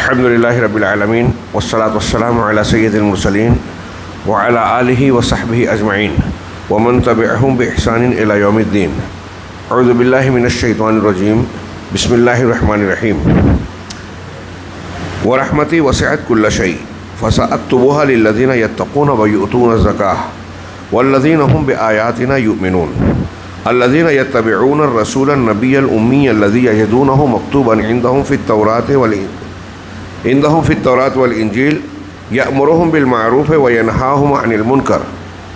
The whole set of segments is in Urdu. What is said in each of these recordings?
الحمدللہ رب العالمین والصلاة والسلام علی سید المرسلین وعلی آلہ وصحبہ اجمعین ومن تبعہم بإحسان الی یوم الدین. اعوذ باللہ من الشیطان الرجیم. بسم اللہ الرحمن الرحیم. ورحمتی وسعت کل شیء فسأکتبها للذین یتقون ویؤتون الزکاة والذین هم بآیاتنا یؤمنون الذین یتبعون الرسول النبی الأمی الذی یجدونه مکتوبا عندهم في التوراة والإنجيل يأمرهم بالمعروف وينهاهم عن المنكر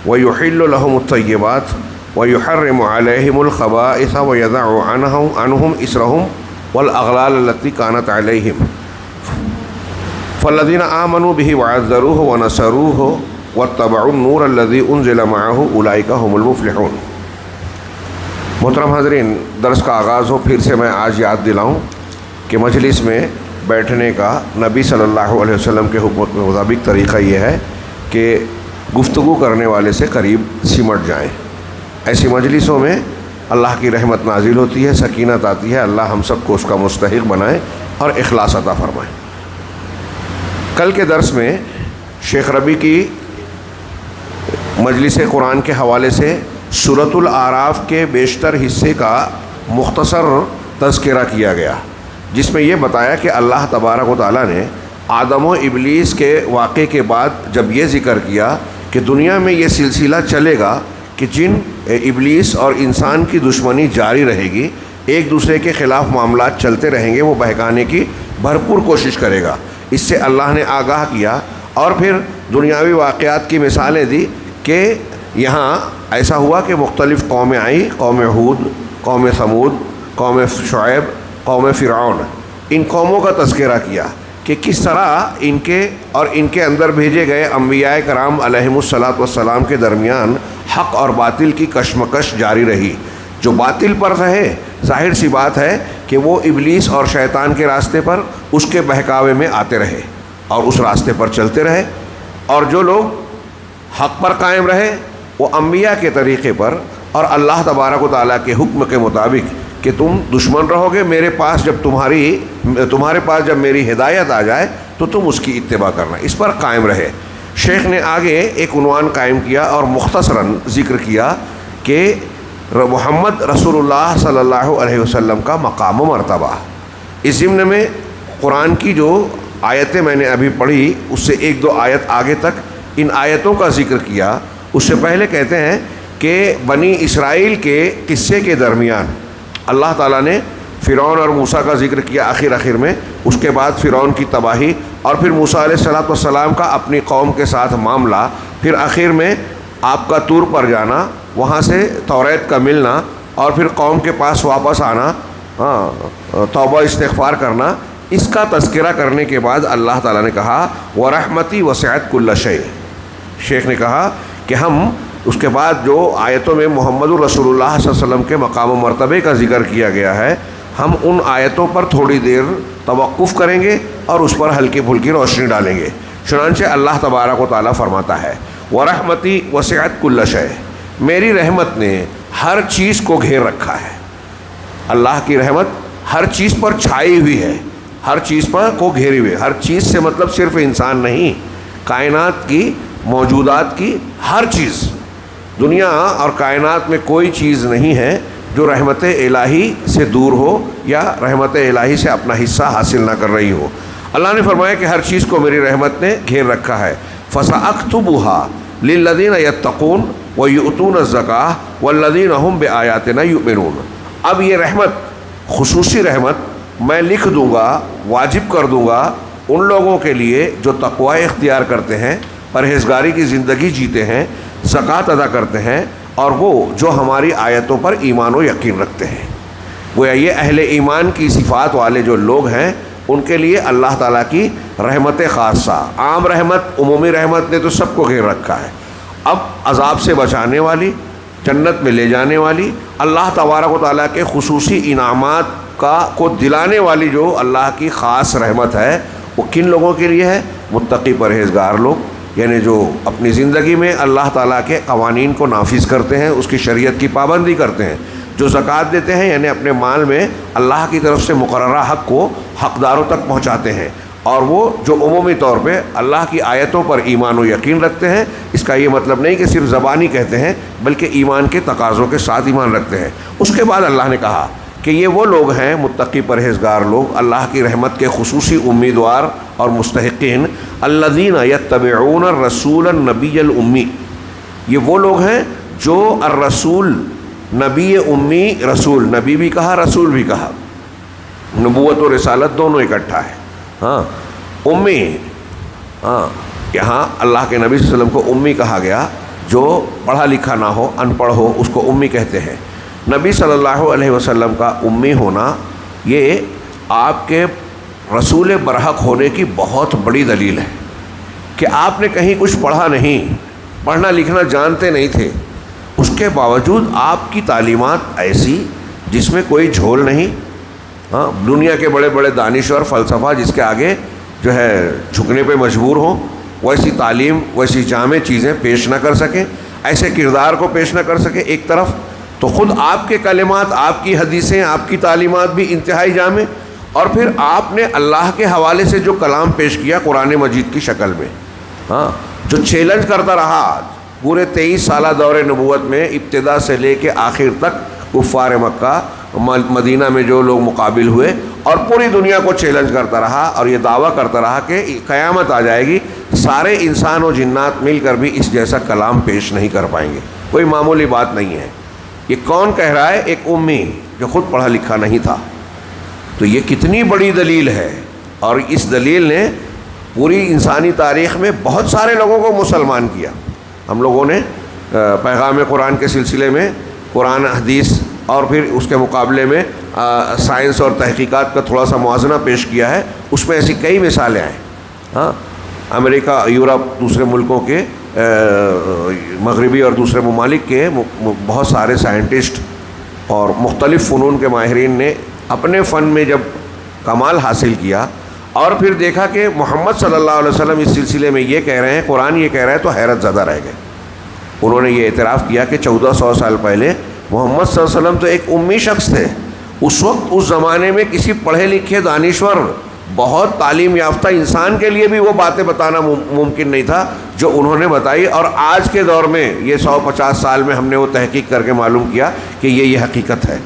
ويحل لهم الطيبات ويحرم عليهم الخبائث ويضع عنهم إسرهم والأغلال التي كانت عليهم فالذين آمنوا به وعزروه ونصروه واتبعوا النور الذي أنزل معه أولئك هم المفلحون. محترم حاضرین، درس کا آغاز ہو پھر سے میں آج یاد دلاؤں کہ مجلس میں بیٹھنے کا نبی صلی اللہ علیہ وسلم کے حکم کے مطابق طریقہ یہ ہے کہ گفتگو کرنے والے سے قریب سمٹ جائیں. ایسی مجلسوں میں اللہ کی رحمت نازل ہوتی ہے، سکینت آتی ہے. اللہ ہم سب کو اس کا مستحق بنائے اور اخلاص عطا فرمائے. کل کے درس میں شیخ ربیع کی مجلس قرآن کے حوالے سے سورۃ الاعراف کے بیشتر حصے کا مختصر تذکرہ کیا گیا، جس میں یہ بتایا کہ اللہ تبارک و تعالیٰ نے آدم و ابلیس کے واقعے کے بعد جب یہ ذکر کیا کہ دنیا میں یہ سلسلہ چلے گا کہ جن ابلیس اور انسان کی دشمنی جاری رہے گی، ایک دوسرے کے خلاف معاملات چلتے رہیں گے، وہ بہکانے کی بھرپور کوشش کرے گا. اس سے اللہ نے آگاہ کیا اور پھر دنیاوی واقعات کی مثالیں دی کہ یہاں ایسا ہوا کہ مختلف قومیں آئیں، قوم ہود، قوم ثمود، قوم شعیب، قوم فرعون. ان قوموں کا تذکرہ کیا کہ کس طرح ان کے اندر بھیجے گئے انبیاء کرام علیہم الصلاۃ والسلام کے درمیان حق اور باطل کی کشمکش جاری رہی. جو باطل پر رہے، ظاہر سی بات ہے کہ وہ ابلیس اور شیطان کے راستے پر اس کے بہکاوے میں آتے رہے اور اس راستے پر چلتے رہے، اور جو لوگ حق پر قائم رہے وہ انبیاء کے طریقے پر اور اللہ تبارک و تعالیٰ کے حکم کے مطابق کہ تم دشمن رہو گے میرے پاس، جب تمہارے پاس جب میری ہدایت آ جائے تو تم اس کی اتباع کرنا، اس پر قائم رہے. شیخ نے آگے ایک عنوان قائم کیا اور مختصراً ذکر کیا کہ محمد رسول اللہ صلی اللہ علیہ وسلم کا مقام و مرتبہ. اس ضمن میں قرآن کی جو آیتیں میں نے ابھی پڑھی اس سے ایک دو آیت آگے تک ان آیتوں کا ذکر کیا. اس سے پہلے کہتے ہیں کہ بنی اسرائیل کے قصے کے درمیان اللہ تعالیٰ نے فرعون اور موسیٰ کا ذکر کیا آخر میں، اس کے بعد فرعون کی تباہی اور پھر موسیٰ علیہ السلام کا اپنی قوم کے ساتھ معاملہ، پھر آخر میں آپ کا طور پر جانا، وہاں سے توریت کا ملنا اور پھر قوم کے پاس واپس آنا، توبہ استغفار کرنا. اس کا تذکرہ کرنے کے بعد اللہ تعالیٰ نے کہا وَرَحْمَتِي وَسِعَتْ كُلَّ شَيْءٍ. شیخ نے کہا کہ ہم اس کے بعد جو آیتوں میں محمد الرسول اللہ صلی اللہ علیہ وسلم کے مقام و مرتبے کا ذکر کیا گیا ہے، ہم ان آیتوں پر تھوڑی دیر توقف کریں گے اور اس پر ہلکی پھلکی روشنی ڈالیں گے. چنانچہ اللہ تبارک و تعالیٰ فرماتا ہے وَرَحْمَتِي وَسِعَتْ كُلَّ شَيْءٍ. میری رحمت نے ہر چیز کو گھیر رکھا ہے. اللہ کی رحمت ہر چیز پر چھائی ہوئی ہے، ہر چیز پر کو گھیری ہوئی ہے. ہر چیز سے مطلب صرف انسان نہیں، کائنات کی، موجودات کی ہر چیز. دنیا اور کائنات میں کوئی چیز نہیں ہے جو رحمت الہی سے دور ہو یا رحمت الہی سے اپنا حصہ حاصل نہ کر رہی ہو. اللہ نے فرمایا کہ ہر چیز کو میری رحمت نے گھیر رکھا ہے. فَسَأَكْتُبُهَا لِلَّذِينَ يَتَّقُونَ وَيُؤْتُونَ الزَّكَاةَ وَالَّذِينَ هُمْ بِآيَاتِنَا يُؤْمِنُونَ. اب یہ رحمت، خصوصی رحمت میں لکھ دوں گا، واجب کر دوں گا ان لوگوں کے لیے جو تقوی اختیار کرتے ہیں، پرہیزگاری کی زندگی جیتے ہیں، زکوٰۃ ادا کرتے ہیں، اور وہ جو ہماری آیتوں پر ایمان و یقین رکھتے ہیں. گویا یہ اہل ایمان کی صفات والے جو لوگ ہیں ان کے لیے اللہ تعالیٰ کی رحمت خاصہ، عام رحمت، عمومی رحمت نے تو سب کو گھیر رکھا ہے. اب عذاب سے بچانے والی، جنت میں لے جانے والی، اللہ تبارک و تعالیٰ کے خصوصی انعامات کو دلانے والی جو اللہ کی خاص رحمت ہے، وہ کن لوگوں کے لیے ہے؟ متقی پرہیزگار لوگ، یعنی جو اپنی زندگی میں اللہ تعالیٰ کے قوانین کو نافذ کرتے ہیں، اس کی شریعت کی پابندی کرتے ہیں، جو زکوٰۃ دیتے ہیں یعنی اپنے مال میں اللہ کی طرف سے مقررہ حق کو حقداروں تک پہنچاتے ہیں، اور وہ جو عمومی طور پہ اللہ کی آیتوں پر ایمان و یقین رکھتے ہیں، اس کا یہ مطلب نہیں کہ صرف زبانی کہتے ہیں، بلکہ ایمان کے تقاضوں کے ساتھ ایمان رکھتے ہیں۔ اس کے بعد اللہ نے کہا کہ یہ وہ لوگ ہیں متقی پرہیزگار لوگ، اللہ کی رحمت کے خصوصی امیدوار اور مستحقین، الذین یتبعون الرسول النبی الامی، یہ وہ لوگ ہیں جو الرسول، نبی امی، رسول، نبی بھی کہا رسول بھی کہا، نبوت و رسالت دونوں اکٹھا ہے۔ ہاں امی، ہاں یہاں اللہ کے نبی صلی اللہ علیہ وسلم کو امی کہا گیا، جو پڑھا لکھا نہ ہو، ان پڑھ ہو، اس کو امی کہتے ہیں۔ نبی صلی اللہ علیہ وسلم کا امی ہونا یہ آپ کے رسول برحق ہونے کی بہت بڑی دلیل ہے کہ آپ نے کہیں کچھ پڑھا نہیں، پڑھنا لکھنا جانتے نہیں تھے، اس کے باوجود آپ کی تعلیمات ایسی جس میں کوئی جھول نہیں۔ ہاں دنیا کے بڑے بڑے دانشور فلسفہ جس کے آگے جو ہے جھکنے پہ مجبور ہوں، ویسی تعلیم، ویسی جامع چیزیں پیش نہ کر سکیں، ایسے کردار کو پیش نہ کر سکیں ایک طرف، تو خود آپ کے کلمات، آپ کی حدیثیں، آپ کی تعلیمات بھی انتہائی جامع، اور پھر آپ نے اللہ کے حوالے سے جو کلام پیش کیا قرآن مجید کی شکل میں، ہاں جو چیلنج کرتا رہا پورے 23 سالہ دور نبوت میں، ابتدا سے لے کے آخر تک کفار مکہ، مدینہ میں جو لوگ مقابل ہوئے، اور پوری دنیا کو چیلنج کرتا رہا اور یہ دعویٰ کرتا رہا کہ قیامت آ جائے گی، سارے انسان و جنات مل کر بھی اس جیسا کلام پیش نہیں کر پائیں گے، کوئی معمولی بات نہیں ہے۔ یہ کون کہہ رہا ہے؟ ایک امی جو خود پڑھا لکھا نہیں تھا۔ تو یہ کتنی بڑی دلیل ہے، اور اس دلیل نے پوری انسانی تاریخ میں بہت سارے لوگوں کو مسلمان کیا۔ ہم لوگوں نے پیغام قرآن کے سلسلے میں قرآن، حدیث، اور پھر اس کے مقابلے میں سائنس اور تحقیقات کا تھوڑا سا موازنہ پیش کیا ہے، اس میں ایسی کئی مثالیں ہیں۔ ہاں امریکہ، یورپ، دوسرے ملکوں کے، مغربی اور دوسرے ممالک کے بہت سارے سائنٹسٹ اور مختلف فنون کے ماہرین نے اپنے فن میں جب کمال حاصل کیا، اور پھر دیکھا کہ محمد صلی اللہ علیہ وسلم اس سلسلے میں یہ کہہ رہے ہیں، قرآن یہ کہہ رہا ہے، تو حیرت زدہ رہ گئے۔ انہوں نے یہ اعتراف کیا کہ 1400 سال پہلے محمد صلی اللہ علیہ وسلم تو ایک امی شخص تھے، اس وقت اس زمانے میں کسی پڑھے لکھے دانشور، بہت تعلیم یافتہ انسان کے لیے بھی وہ باتیں بتانا ممکن نہیں تھا جو انہوں نے بتائی، اور آج کے دور میں یہ 150 سال میں ہم نے وہ تحقیق کر کے معلوم کیا کہ یہ حقیقت ہے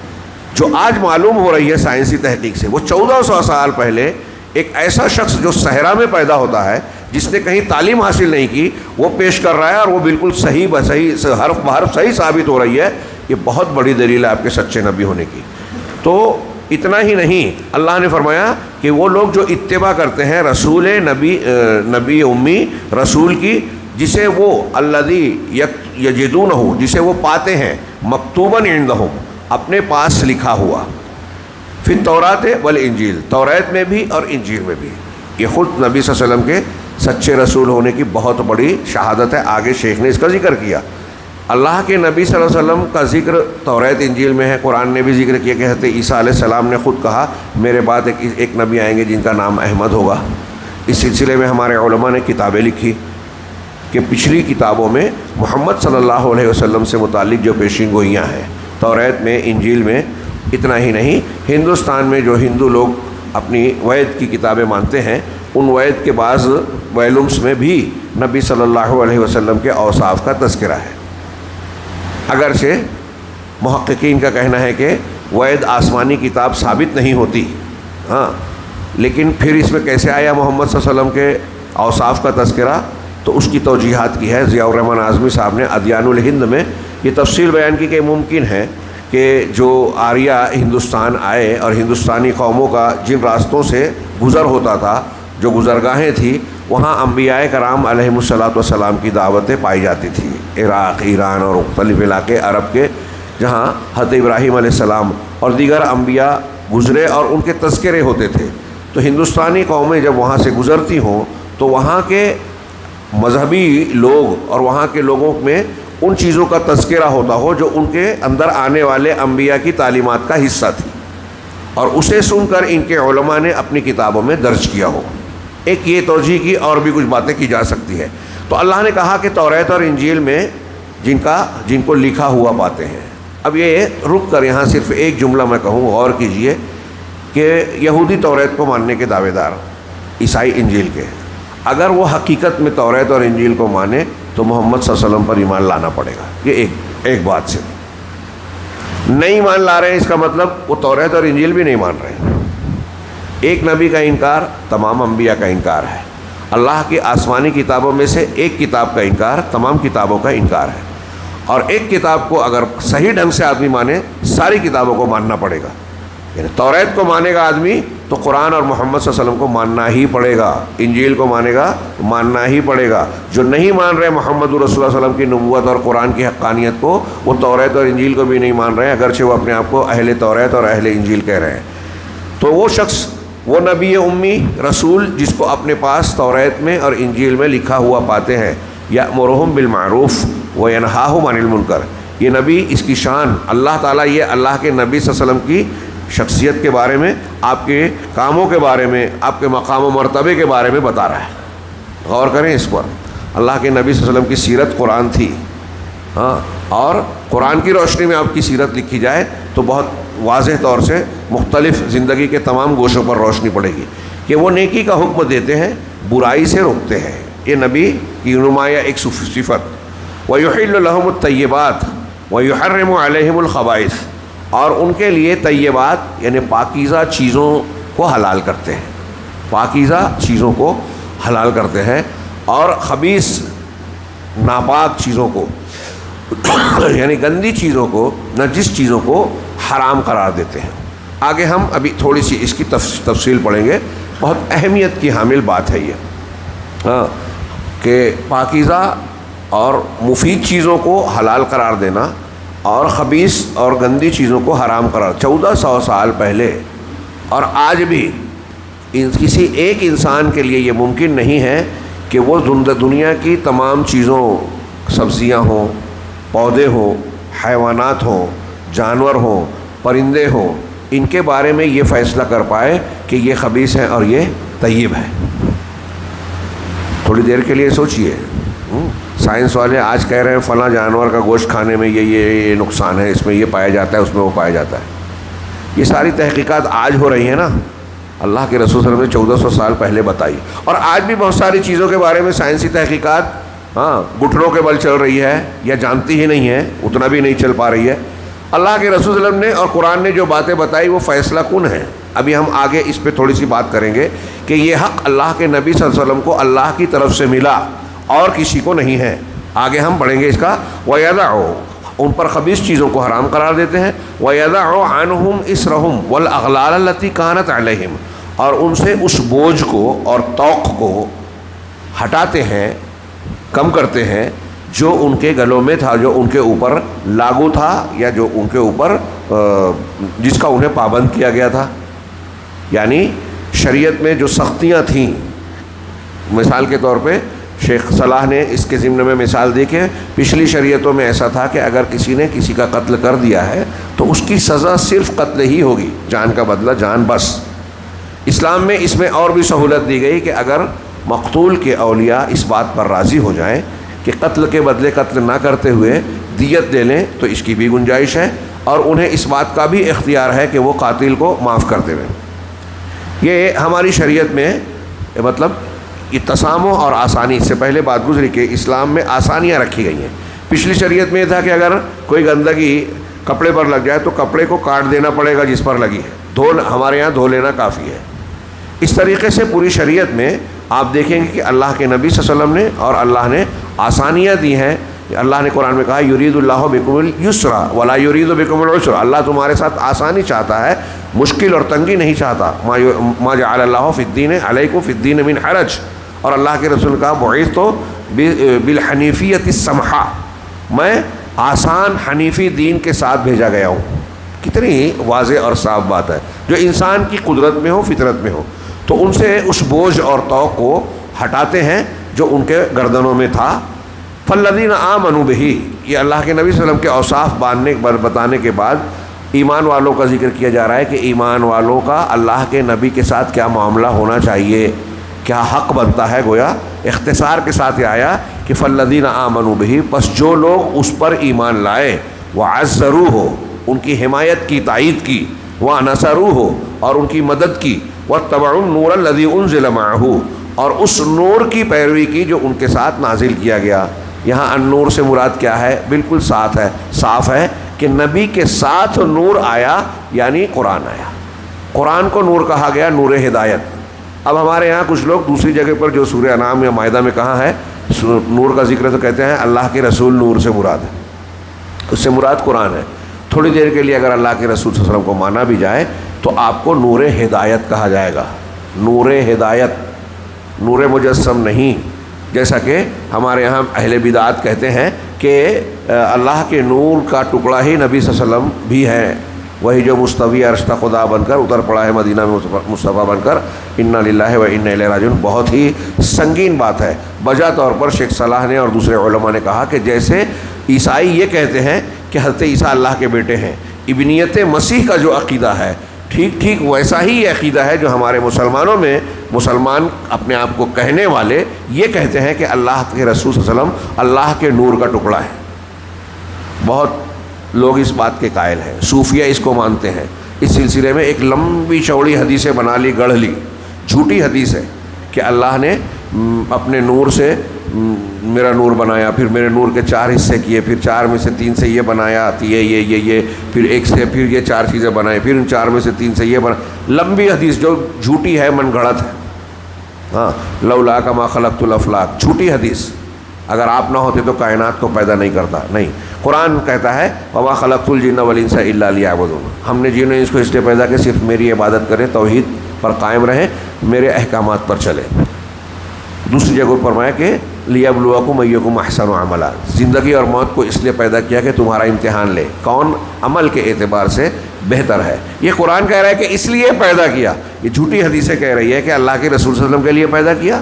جو آج معلوم ہو رہی ہے سائنسی تحقیق سے۔ وہ 1400 سال پہلے ایک ایسا شخص جو صحرا میں پیدا ہوتا ہے، جس نے کہیں تعلیم حاصل نہیں کی، وہ پیش کر رہا ہے، اور وہ بالکل صحیح بصحیح، حرف بحرف صحیح ثابت ہو رہی ہے۔ یہ بہت بڑی دلیل ہے آپ کے سچے نبی ہونے کی۔ تو اتنا ہی نہیں، اللہ نے فرمایا کہ وہ لوگ جو اتباع کرتے ہیں رسول نبی امی، رسول کی، جسے وہ الذی یجدونہ، جسے وہ پاتے ہیں مکتوباً عندہم، اپنے پاس لکھا ہوا، فی التوراۃ والانجیل، توریت میں بھی اور انجیل میں بھی۔ یہ خود نبی صلی اللہ علیہ وسلم کے سچے رسول ہونے کی بہت بڑی شہادت ہے۔ آگے شیخ نے اس کا ذکر کیا، اللہ کے نبی صلی اللہ علیہ وسلم کا ذکر توریت انجیل میں ہے، قرآن نے بھی ذکر کیا کہ حضرت عیسیٰ علیہ السلام نے خود کہا میرے بعد ایک نبی آئیں گے جن کا نام احمد ہوگا۔ اس سلسلے میں ہمارے علماء نے کتابیں لکھی کہ پچھلی کتابوں میں محمد صلی اللہ علیہ وسلم سے متعلق جو پیشین گوئیاں ہیں توریت میں، انجیل میں، اتنا ہی نہیں، ہندوستان میں جو ہندو لوگ اپنی وید کی کتابیں مانتے ہیں، ان وید کے بعض ویلومس میں بھی نبی صلی اللہ علیہ وسلم کے اوصاف کا تذکرہ ہے۔ اگرچہ محققین کا کہنا ہے کہ وید آسمانی کتاب ثابت نہیں ہوتی، ہاں، لیکن پھر اس میں کیسے آیا محمد صلی اللہ علیہ وسلم کے اوصاف کا تذکرہ، تو اس کی توجیحات کی ہے۔ ضیاء الرحمن اعظمی صاحب نے ادیان الہند میں یہ تفصیل بیان کی کہ ممکن ہے کہ جو آریہ ہندوستان آئے اور ہندوستانی قوموں کا جن راستوں سے گزر ہوتا تھا، جو گزرگاہیں تھیں، وہاں انبیاء کرام علیہم الصلاۃ والسلام کی دعوتیں پائی جاتی تھیں، عراق، ایران اور مختلف علاقے عرب کے، جہاں حضرت ابراہیم علیہ السلام اور دیگر انبیاء گزرے اور ان کے تذکرے ہوتے تھے۔ تو ہندوستانی قومیں جب وہاں سے گزرتی ہوں تو وہاں کے مذہبی لوگ اور وہاں کے لوگوں میں ان چیزوں کا تذکرہ ہوتا ہو جو ان کے اندر آنے والے انبیاء کی تعلیمات کا حصہ تھی، اور اسے سن کر ان کے علماء نے اپنی کتابوں میں درج کیا ہو۔ ایک یہ توجیہ کی، اور بھی کچھ باتیں کی جا سکتی ہے۔ تو اللہ نے کہا کہ توریت اور انجیل میں جن کو لکھا ہوا پاتے ہیں۔ اب یہ رک کر یہاں صرف ایک جملہ میں کہوں، غور کیجئے کہ یہودی توریت کو ماننے کے دعوے دار، عیسائی انجیل کے، اگر وہ حقیقت میں توریت اور انجیل کو مانے تو محمد صلی اللہ علیہ وسلم پر ایمان لانا پڑے گا. یہ ایک بات سے نہیں ایمان لا رہے ہیں، اس کا مطلب وہ توریت اور انجیل بھی نہیں مان رہے ہیں. ایک نبی کا انکار تمام انبیاء کا انکار ہے. اللہ کی آسمانی کتابوں میں سے ایک کتاب کا انکار تمام کتابوں کا انکار ہے. اور ایک کتاب کو اگر صحیح ڈھنگ سے آدمی مانے ساری کتابوں کو ماننا پڑے گا. یعنی توریت کو مانے گا آدمی تو قرآن اور محمد صلی اللہ علیہ وسلم کو ماننا ہی پڑے گا. انجیل کو مانے گا تو ماننا ہی پڑے گا. جو نہیں مان رہے محمد رسول اللہ صلی اللہ علیہ وسلم کی نبوت اور قرآن کی حقانیت کو، وہ توریت اور انجیل کو بھی نہیں مان رہے ہیں، اگرچہ وہ اپنے آپ کو اہل توریت اور اہل انجیل کہہ رہے ہیں. تو وہ شخص، وہ نبی امی رسول جس کو اپنے پاس توریت میں اور انجیل میں لکھا ہوا پاتے ہیں، یأمرہم بالمعروف وینہاہم عن المنکر، یہ نبی، اس کی شان اللہ تعالیٰ یہ اللہ کے نبی صلی اللہ علیہ وسلم کی شخصیت کے بارے میں، آپ کے کاموں کے بارے میں، آپ کے مقام و مرتبے کے بارے میں بتا رہا ہے. غور کریں اس پر. اللہ کے نبی صلی اللہ علیہ وسلم کی سیرت قرآن تھی، ہاں، اور قرآن کی روشنی میں آپ کی سیرت لکھی جائے تو بہت واضح طور سے مختلف زندگی کے تمام گوشوں پر روشنی پڑے گی کہ وہ نیکی کا حکم دیتے ہیں، برائی سے روکتے ہیں. یہ نبی کی نمایاں ایک صفت. وَيُحِلُّ لَهُمُ الطَّيِّبَاتِ وَيُحَرِّمُ عَلَيْهِمُ الْخَبَائِثَ، اور ان کے لیے طیبات یعنی پاکیزہ چیزوں کو حلال کرتے ہیں، پاکیزہ چیزوں کو حلال کرتے ہیں، اور خبیث ناپاک چیزوں کو یعنی گندی چیزوں کو، نجس چیزوں کو حرام قرار دیتے ہیں. آگے ہم ابھی تھوڑی سی اس کی تفصیل پڑھیں گے. بہت اہمیت کی حامل بات ہے یہ، ہاں، کہ پاکیزہ اور مفید چیزوں کو حلال قرار دینا اور خبیث اور گندی چیزوں کو حرام قرار. 1400 سال پہلے اور آج بھی کسی ایک انسان کے لیے یہ ممکن نہیں ہے کہ وہ دنیا کی تمام چیزوں، سبزیاں ہوں، پودے ہوں، حیوانات ہوں، جانور ہوں، پرندے ہوں، ان کے بارے میں یہ فیصلہ کر پائے کہ یہ خبیث ہے اور یہ طیب ہے. تھوڑی دیر کے لیے سوچئے. سائنس والے آج کہہ رہے ہیں فلاں جانور کا گوشت کھانے میں یہ نقصان ہے، اس میں یہ پایا جاتا ہے، اس میں وہ پایا جاتا ہے. یہ ساری تحقیقات آج ہو رہی ہیں نا، اللہ کے رسول صلی اللہ علیہ وسلم نے 1400 سال پہلے بتائی. اور آج بھی بہت ساری چیزوں کے بارے میں سائنسی تحقیقات، ہاں، گھٹنوں کے بل چل رہی ہے یا جانتی ہی نہیں ہے، اتنا بھی نہیں چل پا رہی ہے. اللہ کے رسول صلی اللہ علیہ وسلم نے اور قرآن نے جو باتیں بتائی وہ فیصلہ کن ہے. ابھی ہم آگے اس پہ تھوڑی سی بات کریں گے کہ یہ حق اللہ کے نبی صلی اللہ علیہ وسلم کو اللہ کی طرف سے ملا اور کسی کو نہیں ہے. آگے ہم پڑھیں گے اس کا. وَيَدَعُ، ان پر خبیث چیزوں کو حرام قرار دیتے ہیں. وَيَدَعُ عَنْهُمْ إِسْرَهُمْ وَالْأَغْلَالَ الَّتِي كَانَتْ عَلَيْهِمْ، اور ان سے اس بوجھ کو اور توق کو ہٹاتے ہیں، کم کرتے ہیں جو ان کے گلوں میں تھا، جو ان کے اوپر لاگو تھا یا جو ان کے اوپر جس کا انہیں پابند کیا گیا تھا. یعنی شریعت میں جو سختیاں تھیں، مثال کے طور پہ شیخ صلاح نے اس کے ضمن میں مثال دی کہ پچھلی شریعتوں میں ایسا تھا کہ اگر کسی نے کسی کا قتل کر دیا ہے تو اس کی سزا صرف قتل ہی ہوگی، جان کا بدلہ جان بس. اسلام میں اس میں اور بھی سہولت دی گئی کہ اگر مقتول کے اولیاء اس بات پر راضی ہو جائیں کہ قتل کے بدلے قتل نہ کرتے ہوئے دیت دے لیں تو اس کی بھی گنجائش ہے، اور انہیں اس بات کا بھی اختیار ہے کہ وہ قاتل کو معاف کر دیں. یہ ہماری شریعت میں مطلب یہ تسامح اور آسانی، اس سے پہلے بات گزری کہ اسلام میں آسانیاں رکھی گئی ہیں. پچھلی شریعت میں یہ تھا کہ اگر کوئی گندگی کپڑے پر لگ جائے تو کپڑے کو کاٹ دینا پڑے گا جس پر لگی ہے، ہمارے یہاں دھو لینا کافی ہے. اس طریقے سے پوری شریعت میں آپ دیکھیں گے کہ اللہ کے نبی صلی اللہ علیہ وسلم نے اور اللہ نے آسانیاں دی ہیں. اللہ نے قرآن میں کہا یرید اللہ بکم الیسر ولا یرید بکم العسر، اللہ تمہارے ساتھ آسانی چاہتا ہے، مشکل اور تنگی نہیں چاہتا. ما جعل اللہ فی الدین علیکم فی الدین من حرج، اور اللہ کے رسول کا بعثت بالحنیفیۃ السمحہ، میں آسان حنیفی دین کے ساتھ بھیجا گیا ہوں. کتنی واضح اور صاف بات ہے. جو انسان کی قدرت میں ہو، فطرت میں ہو، تو ان سے اس بوجھ اور توق کو ہٹاتے ہیں جو ان کے گردنوں میں تھا. فالذین آمنوا بہ، یہ اللہ کے نبی صلی اللہ علیہ وسلم کے اوصاف بتانے کے بعد ایمان والوں کا ذکر کیا جا رہا ہے کہ ایمان والوں کا اللہ کے نبی کے ساتھ کیا معاملہ ہونا چاہیے، کیا حق بنتا ہے. گویا اختصار کے ساتھ یہ آیا کہ فالذین آمنوا بہ، پس جو لوگ اس پر ایمان لائے، وعزروہ، ان کی حمایت کی، تائید کی، ونصروہ، اور ان کی مدد کی، واتبعوا النور الذی انزل معہ، اور اس نور کی پیروی کی جو ان کے ساتھ نازل کیا گیا۔ یہاں النور سے مراد کیا ہے؟ بالکل صاف ہے کہ نبی کے ساتھ نور آیا، یعنی قرآن آیا۔ قرآن کو نور کہا گیا، نور ہدایت۔ اب ہمارے یہاں کچھ لوگ دوسری جگہ پر جو سورہ انعام یا مائدہ میں کہاں ہے نور کا ذکر، تو کہتے ہیں اللہ کے رسول نور سے مراد ہے، اس سے مراد قرآن ہے۔ تھوڑی دیر کے لیے اگر اللہ کے رسول صلی اللہ علیہ وسلم کو مانا بھی جائے تو آپ کو نور ہدایت کہا جائے گا، نور ہدایت، نور مجسم نہیں، جیسا کہ ہمارے یہاں اہل بدعت کہتے ہیں کہ اللہ کے نور کا ٹکڑا ہی نبی صلی اللہ علیہ وسلم بھی ہے، وہی جو مستوی عرش کا خدا بن کر اتر پڑا ہے مدینہ میں مصطفیٰ بن کر۔ انا للہ و انا الیہ راجعون، بہت ہی سنگین بات ہے۔ بجا طور پر شیخ صلاح نے اور دوسرے علماء نے کہا کہ جیسے عیسائی یہ کہتے ہیں کہ حضرت عیسیٰ اللہ کے بیٹے ہیں، ابنیت مسیح کا جو عقیدہ ہے ٹھیک ویسا ہی یہ عقیدہ ہے جو ہمارے مسلمانوں میں مسلمان اپنے آپ کو کہنے والے یہ کہتے ہیں کہ اللہ کے رسول صلی اللہ علیہ وسلم اللہ کے نور کا ٹکڑا ہے۔ بہت لوگ اس بات کے قائل ہیں، صوفیہ اس کو مانتے ہیں۔ اس سلسلے میں ایک لمبی چوڑی حدیثیں بنا لی، گڑھ لی، جھوٹی حدیث ہے کہ اللہ نے اپنے نور سے میرا نور بنایا، پھر میرے نور کے 4 حصے کیے، پھر 4 میں سے 3 سے یہ بنایا، یہ پھر 1 سے پھر یہ 4 چیزیں بنائیں، پھر ان 4 میں سے 3 سے یہ بنا، لمبی حدیث جو جھوٹی ہے، من گھڑت ہے۔ ہاں، لولا کما خلقت الافلاک، جھوٹی حدیث۔ اگر آپ نہ ہوتے تو کائنات کو پیدا نہیں کرتا، نہیں۔ قرآن کہتا ہے وما خلقت الجن والانس الا لیعبدون، ہم نے جن و انس کو اس لیے پیدا کہ صرف میری عبادت کریں، توحید پر قائم رہیں، میرے احکامات پر چلیں۔ دوسری جگہ فرمایا کہ لیبلوکم ایکم احسن عملا، زندگی اور موت کو اس لیے پیدا کیا کہ تمہارا امتحان لے کون عمل کے اعتبار سے بہتر ہے۔ یہ قرآن کہہ رہا ہے کہ اس لیے پیدا کیا، یہ جھوٹی حدیثیں کہہ رہی ہے کہ اللہ کے رسول صلی اللہ علیہ وسلم کے لیے پیدا کیا،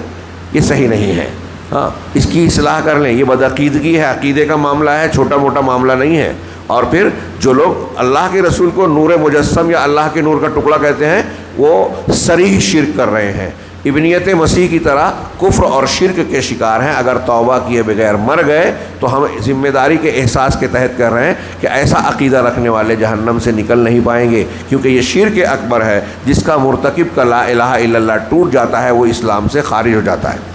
یہ صحیح نہیں ہے۔ ہاں، اس کی اصلاح کر لیں، یہ بدعقیدگی ہے، عقیدے کا معاملہ ہے، چھوٹا موٹا معاملہ نہیں ہے۔ اور پھر جو لوگ اللہ کے رسول کو نور مجسم یا اللہ کے نور کا ٹکڑا کہتے ہیں وہ صریح شرک کر رہے ہیں، ابنیت مسیح کی طرح کفر اور شرک کے شکار ہیں۔ اگر توبہ کیے بغیر مر گئے تو ہم ذمہ داری کے احساس کے تحت کر رہے ہیں کہ ایسا عقیدہ رکھنے والے جہنم سے نکل نہیں پائیں گے، کیونکہ یہ شرک اکبر ہے جس کا مرتکب کا لا الہ الا اللہ ٹوٹ جاتا ہے، وہ اسلام سے خارج ہو جاتا ہے۔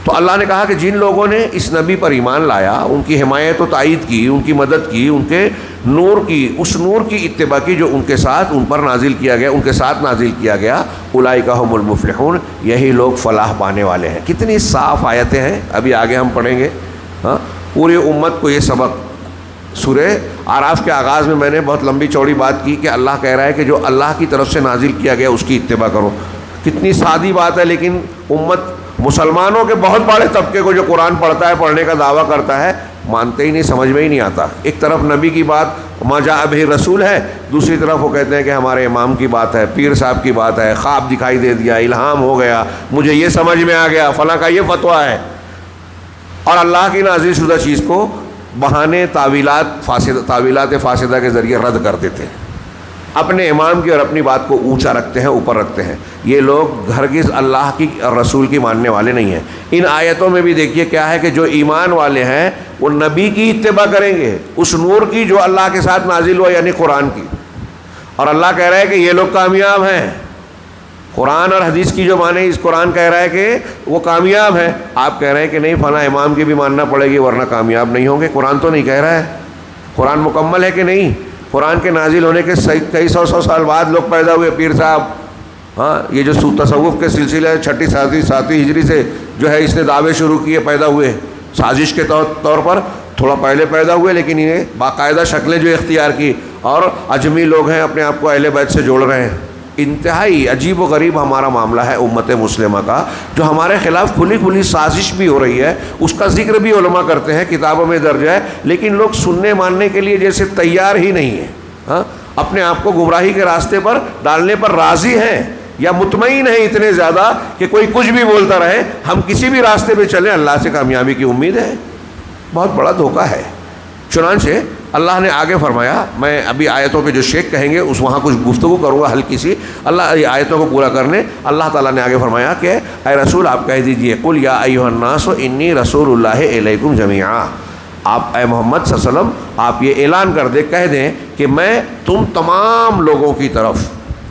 تو اللہ نے کہا کہ جن لوگوں نے اس نبی پر ایمان لایا، ان کی حمایت و تائید کی، ان کی مدد کی، ان کے نور کی، اس نور کی اتباع کی جو ان کے ساتھ ان پر نازل کیا گیا، ان کے ساتھ نازل کیا گیا، اولئک هم المفلحون، یہی لوگ فلاح پانے والے ہیں۔ کتنی صاف آیتیں ہیں، ابھی آگے ہم پڑھیں گے۔ ہاں، پوری امت کو یہ سبق، سورہ اعراف کے آغاز میں میں نے بہت لمبی چوڑی بات کی کہ اللہ کہہ رہا ہے کہ جو اللہ کی طرف سے نازل کیا گیا اس کی اتباع کرو۔ کتنی سادی بات ہے، لیکن امت مسلمانوں کے بہت بڑے طبقے کو جو قرآن پڑھتا ہے، پڑھنے کا دعویٰ کرتا ہے، مانتے ہی نہیں، سمجھ میں ہی نہیں آتا۔ ایک طرف نبی کی بات ما جاء بہ رسول ہے، دوسری طرف وہ کہتے ہیں کہ ہمارے امام کی بات ہے، پیر صاحب کی بات ہے، خواب دکھائی دے دیا، الہام ہو گیا، مجھے یہ سمجھ میں آ گیا، فلاں کا یہ فتویٰ ہے، اور اللہ کی نازل شدہ چیز کو بہانے تعویلات فاسدہ کے ذریعے رد کر دیتے ہیں، اپنے امام کی اور اپنی بات کو اونچا رکھتے ہیں، اوپر رکھتے ہیں۔ یہ لوگ ہرگز اللہ کی اور رسول کی ماننے والے نہیں ہیں۔ ان آیتوں میں بھی دیکھیے کیا ہے کہ جو ایمان والے ہیں وہ نبی کی اتباع کریں گے، اس نور کی جو اللہ کے ساتھ نازل ہوا، یعنی قرآن کی۔ اور اللہ کہہ رہا ہے کہ یہ لوگ کامیاب ہیں۔ قرآن اور حدیث کی جو مانے، اس قرآن کہہ رہا ہے کہ وہ کامیاب ہے، آپ کہہ رہے ہیں کہ نہیں فلاں امام کی بھی ماننا پڑے گی ورنہ کامیاب نہیں ہوں گے۔ قرآن تو نہیں کہہ رہا ہے، قرآن مکمل ہے کہ نہیں؟ قرآن کے نازل ہونے کے کئی سو سال بعد لوگ پیدا ہوئے، پیر صاحب۔ ہاں، یہ جو تصوف کے سلسلے 6 7ویں ہجری سے جو ہے اس نے دعوے شروع کیے، پیدا ہوئے سازش کے طور پر، تھوڑا پہلے پیدا ہوئے لیکن انہیں باقاعدہ شکلیں جو اختیار کی، اور اجمی لوگ ہیں، اپنے آپ کو اہل بیت سے جوڑ رہے ہیں۔ انتہائی عجیب و غریب ہمارا معاملہ ہے امت مسلمہ کا، جو ہمارے خلاف کھلی سازش بھی ہو رہی ہے، اس کا ذکر بھی علماء کرتے ہیں، کتابوں میں درج ہے، لیکن لوگ سننے ماننے کے لیے جیسے تیار ہی نہیں ہیں۔ ہاں، اپنے آپ کو گمراہی کے راستے پر ڈالنے پر راضی ہیں یا مطمئن ہیں اتنے زیادہ کہ کوئی کچھ بھی بولتا رہے، ہم کسی بھی راستے پہ چلیں، اللہ سے کامیابی کی امید ہے۔ بہت بڑا دھوکہ ہے۔ چنانچہ اللہ نے آگے فرمایا، میں ابھی آیتوں پہ جو شیخ کہیں گے اس وہاں کچھ گفتگو کروں گا ہلکی سی، اللہ آیتوں کو پورا کرنے اللہ تعالیٰ نے آگے فرمایا کہ اے رسول آپ کہہ دیجئے قل یا ایھا الناس انی رسول اللہ الیکم جمیعا، آپ اے محمد صلی اللہ علیہ وسلم آپ یہ اعلان کر دیں، کہہ دیں کہ میں تم تمام لوگوں کی طرف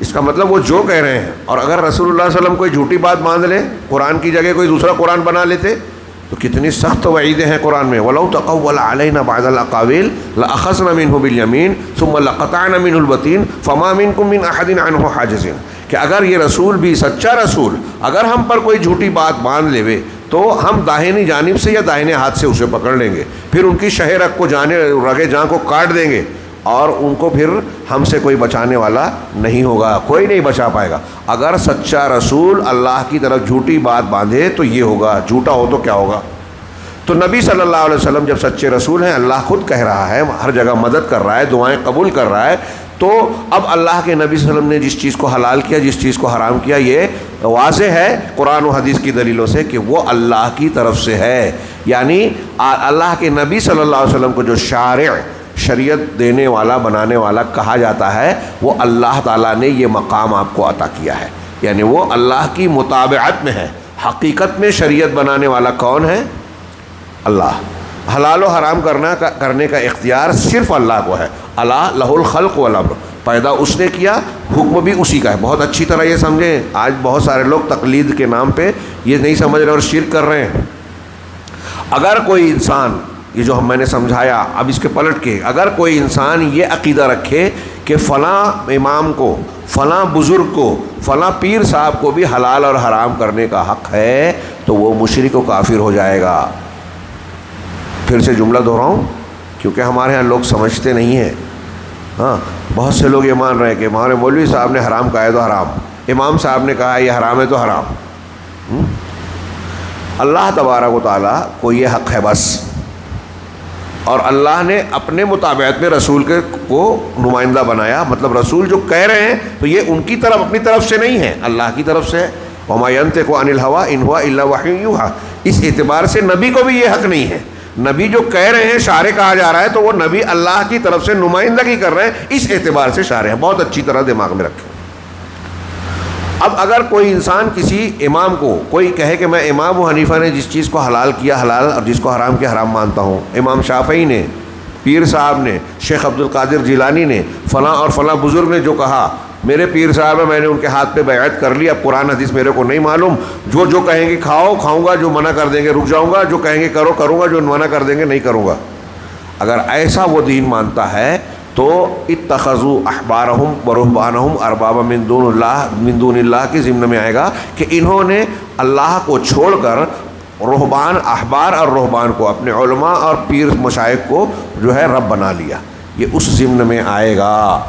اس کا مطلب وہ جو کہہ رہے ہیں، اور اگر رسول اللہ صلی اللہ علیہ وسلم کوئی جھوٹی بات باندھ لیں، قرآن کی جگہ کوئی دوسرا قرآن بنا لیتے، تو کتنی سخت وعیدیں ہیں قرآن میں. وَلَوْ تَقَوَّلَ عَلَيْنَا بَعْضَ الْأَقَاوِيلِ لَأَخَذْنَا مِنْهُ بِالْيَمِينِ ثُمَّ لَقَطَعْنَا مِنْهُ الْوَتِينَ فَمَا مِنْكُمْ مِنْ أَحَدٍ عَنْهُ حَاجِزٍ. کہ اگر یہ رسول بھی سچا رسول اگر ہم پر کوئی جھوٹی بات باندھ لے تو ہم داہنی جانب سے یا داہنے ہاتھ سے اسے پکڑ لیں گے، پھر ان کی شہ رگ کو رگے جاں کو کاٹ دیں گے، اور ان کو پھر ہم سے کوئی بچانے والا نہیں ہوگا، کوئی نہیں بچا پائے گا. اگر سچا رسول اللہ کی طرف جھوٹی بات باندھے تو یہ ہوگا، جھوٹا ہو تو کیا ہوگا. تو نبی صلی اللہ علیہ وسلم جب سچے رسول ہیں، اللہ خود کہہ رہا ہے، ہر جگہ مدد کر رہا ہے، دعائیں قبول کر رہا ہے، تو اب اللہ کے نبی صلی اللہ علیہ وسلم نے جس چیز کو حلال کیا، جس چیز کو حرام کیا، یہ واضح ہے قرآن و حدیث کی دلیلوں سے کہ وہ اللہ کی طرف سے ہے. یعنی اللہ کے نبی صلی اللہ علیہ وسلم کو جو شارع، شریعت دینے والا بنانے والا کہا جاتا ہے، وہ اللہ تعالیٰ نے یہ مقام آپ کو عطا کیا ہے. یعنی وہ اللہ کی متابعت میں ہے. حقیقت میں شریعت بنانے والا کون ہے؟ اللہ. حلال و حرام کرنے کا اختیار صرف اللہ کو ہے. اللہ لہ الخلق والامر، پیدا اس نے کیا، حکم بھی اسی کا ہے. بہت اچھی طرح یہ سمجھیں. آج بہت سارے لوگ تقلید کے نام پہ یہ نہیں سمجھ رہے اور شرک کر رہے ہیں. اگر کوئی انسان، یہ جو میں نے سمجھایا اب اس کے پلٹ کے، اگر کوئی انسان یہ عقیدہ رکھے کہ فلاں امام کو، فلاں بزرگ کو، فلاں پیر صاحب کو بھی حلال اور حرام کرنے کا حق ہے، تو وہ مشرک و کافر ہو جائے گا. پھر سے جملہ دہراؤں کیونکہ ہمارے ہاں لوگ سمجھتے نہیں ہیں. ہاں، بہت سے لوگ یہ مان رہے ہیں کہ ہمارے مولوی صاحب نے حرام کہا ہے تو حرام، امام صاحب نے کہا ہے یہ حرام ہے تو حرام. اللہ تبارک و تعالیٰ کو یہ حق ہے بس، اور اللہ نے اپنے مطابعت میں رسول کو نمائندہ بنایا. مطلب رسول جو کہہ رہے ہیں تو یہ ان کی طرف، اپنی طرف سے نہیں ہے، اللہ کی طرف سے ہے. وَمَا يَنطِقُ عَنِ الْهَوَىٰ إِنْ هُوَ إِلَّا وَحْيٌ يُوحَىٰ. اس اعتبار سے نبی کو بھی یہ حق نہیں ہے. نبی جو کہہ رہے ہیں شارع کہا جا رہا ہے، تو وہ نبی اللہ کی طرف سے نمائندگی کر رہے ہیں، اس اعتبار سے شارع ہیں. بہت اچھی طرح دماغ میں رکھیں. اب اگر کوئی انسان کسی امام کو کوئی کہے کہ میں امام ابو حنیفہ نے جس چیز کو حلال کیا حلال اور جس کو حرام کیا حرام مانتا ہوں، امام شافعی نے، پیر صاحب نے، شیخ عبد القادر جیلانی نے، فلاں اور فلاں بزرگ نے جو کہا، میرے پیر صاحب ہے، میں نے ان کے ہاتھ پہ بیعت کر لی، اب قرآن حدیث میرے کو نہیں معلوم، جو کہیں گے کھاؤ کھاؤں گا، جو منع کر دیں گے رک جاؤں گا، جو کہیں گے کرو کروں گا، جو منع کر دیں گے نہیں کروں گا. اگر ایسا وہ دین مانتا ہے تو اتخذوا احبارہم ورہبانہم اربابا من دون اللہ کے ضمن میں آئے گا کہ انہوں نے اللہ کو چھوڑ کر رہبان، احبار اور رہبان کو، اپنے علماء اور پیر مشائخ کو جو ہے رب بنا لیا. یہ اس ضمن میں آئے گا.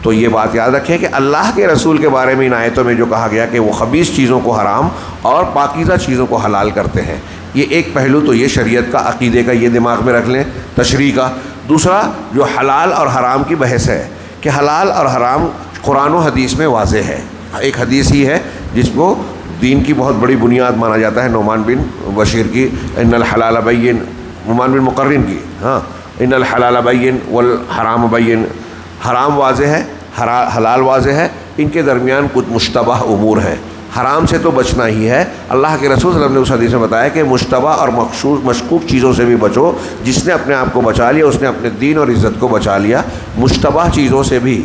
تو یہ بات یاد رکھیں کہ اللہ کے رسول کے بارے میں ان آیتوں میں جو کہا گیا کہ وہ خبیث چیزوں کو حرام اور پاکیزہ چیزوں کو حلال کرتے ہیں، یہ ایک پہلو تو یہ شریعت کا، عقیدے کا، یہ دماغ میں رکھ لیں، تشریح کا. دوسرا جو حلال اور حرام کی بحث ہے کہ حلال اور حرام قرآن و حدیث میں واضح ہے. ایک حدیث ہی ہے جس کو دین کی بہت بڑی بنیاد مانا جاتا ہے، نعمان بن بشیر کی، ان الحلال بین، نعمان بن مقرن کی، ہاں، ان الحلال بین والحرام بین. حرام واضح ہے، حلال واضح ہے، ان کے درمیان کچھ مشتبہ امور ہیں. حرام سے تو بچنا ہی ہے. اللہ کے رسول صلی اللہ علیہ وسلم نے اس حدیث میں بتایا کہ مشتبہ اور مشکوک چیزوں سے بھی بچو. جس نے اپنے آپ کو بچا لیا اس نے اپنے دین اور عزت کو بچا لیا. مشتبہ چیزوں سے بھی،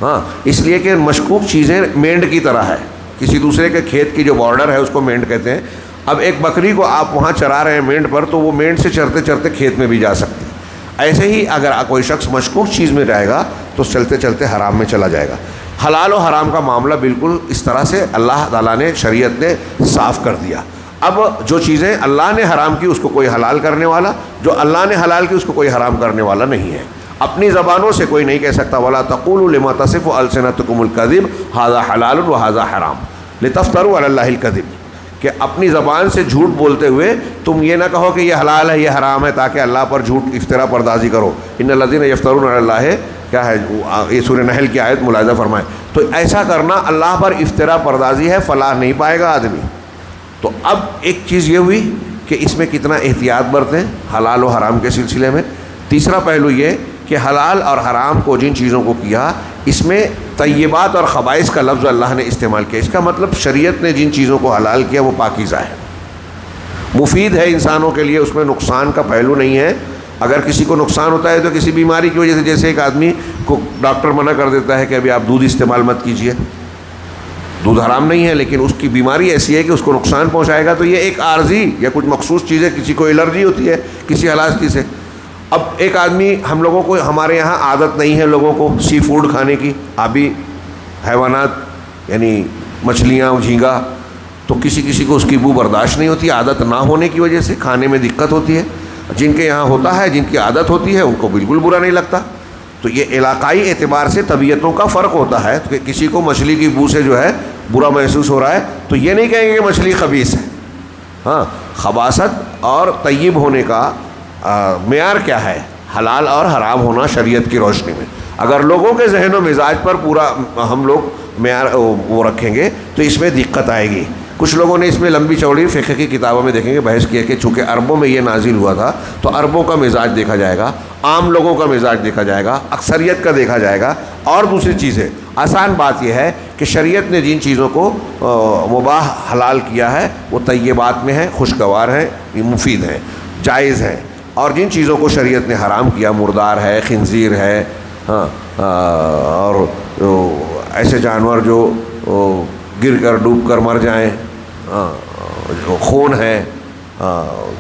ہاں، اس لیے کہ مشکوک چیزیں مینڈ کی طرح ہے. کسی دوسرے کے کھیت کی جو بارڈر ہے اس کو مینڈ کہتے ہیں. اب ایک بکری کو آپ وہاں چرا رہے ہیں مینڈ پر، تو وہ مینڈ سے چرتے چرتے کھیت میں بھی جا سکتی ہے. ایسے ہی اگر کوئی شخص مشکوک چیز میں جائے گا تو چلتے چلتے حرام میں چلا جائے گا. حلال و حرام کا معاملہ بالکل اس طرح سے اللہ تعالیٰ نے، شریعت نے صاف کر دیا. اب جو چیزیں اللہ نے حرام کی اس کو کوئی حلال کرنے والا، جو اللہ نے حلال کی اس کو کوئی حرام کرنے والا نہیں ہے. اپنی زبانوں سے کوئی نہیں کہہ سکتا وَلَا تَقُولُوا لِمَا تَصِفُ أَلْسِنَتُكُمُ الْكَذِبَ هَذَا حَلَالٌ وَهَذَا حَرَامٌ لِتَفْتَرُوا عَلَى اللَّهِ الْكَذِبَ. کہ اپنی زبان سے جھوٹ بولتے ہوئے تم یہ نہ کہو کہ یہ حلال ہے یہ حرام ہے تاکہ اللہ پر جھوٹ افترا پردازی کرو. ان الذین یفترون علی اللہ، کیا ہے یہ سورہ نحل کی آیت ملاحظہ فرمائے. تو ایسا کرنا اللہ پر افترا پردازی ہے، فلاح نہیں پائے گا آدمی. تو اب ایک چیز یہ ہوئی کہ اس میں کتنا احتیاط برتیں حلال و حرام کے سلسلے میں. تیسرا پہلو یہ کہ حلال اور حرام کو جن چیزوں کو کیا، اس میں طیبات اور خبائث کا لفظ اللہ نے استعمال کیا. اس کا مطلب شریعت نے جن چیزوں کو حلال کیا وہ پاکیزہ ہے، مفید ہے انسانوں کے لیے، اس میں نقصان کا پہلو نہیں ہے. اگر کسی کو نقصان ہوتا ہے تو کسی بیماری کی وجہ سے، جیسے ایک آدمی کو ڈاکٹر منع کر دیتا ہے کہ ابھی آپ دودھ استعمال مت کیجیے، دودھ حرام نہیں ہے لیکن اس کی بیماری ایسی ہے کہ اس کو نقصان پہنچائے گا، تو یہ ایک عارضی یا کچھ مخصوص چیز ہے، کسی کو الرجی ہوتی ہے کسی حالات کی سے۔ اب ایک آدمی، ہم لوگوں کو، ہمارے یہاں عادت نہیں ہے لوگوں کو سی فوڈ کھانے کی، آبی حیوانات یعنی مچھلیاں، جھینگا، تو کسی کو اس کی بو برداشت نہیں ہوتی، عادت نہ ہونے کی وجہ سے کھانے میں دقت ہوتی ہے۔ جن کے یہاں ہوتا ہے، جن کی عادت ہوتی ہے، ان کو بالکل برا نہیں لگتا۔ تو یہ علاقائی اعتبار سے طبیعتوں کا فرق ہوتا ہے، کہ کسی کو مچھلی کی بو سے جو ہے برا محسوس ہو رہا ہے تو یہ نہیں کہیں گے کہ مچھلی خبیث ہے۔ ہاں، خباثت اور طیب ہونے کا معیار کیا ہے؟ حلال اور حرام ہونا شریعت کی روشنی میں۔ اگر لوگوں کے ذہن و مزاج پر پورا ہم لوگ معیار وہ رکھیں گے تو اس میں دقت آئے گی۔ کچھ لوگوں نے اس میں لمبی چوڑی فقہ کی کتابوں میں دیکھیں گے بحث کی ہے کہ چونکہ عربوں میں یہ نازل ہوا تھا تو عربوں کا مزاج دیکھا جائے گا، عام لوگوں کا مزاج دیکھا جائے گا، اکثریت کا دیکھا جائے گا، اور دوسری چیزیں۔ آسان بات یہ ہے کہ شریعت نے جن چیزوں کو مباح حلال کیا ہے وہ طیبات میں ہیں، خوشگوار ہیں، مفید ہیں، جائز ہیں، اور جن چیزوں کو شریعت نے حرام کیا، مردار ہے، خنزیر ہے، ہاں، اور ایسے جانور جو گر کر ڈوب کر مر جائیں، خون ہے،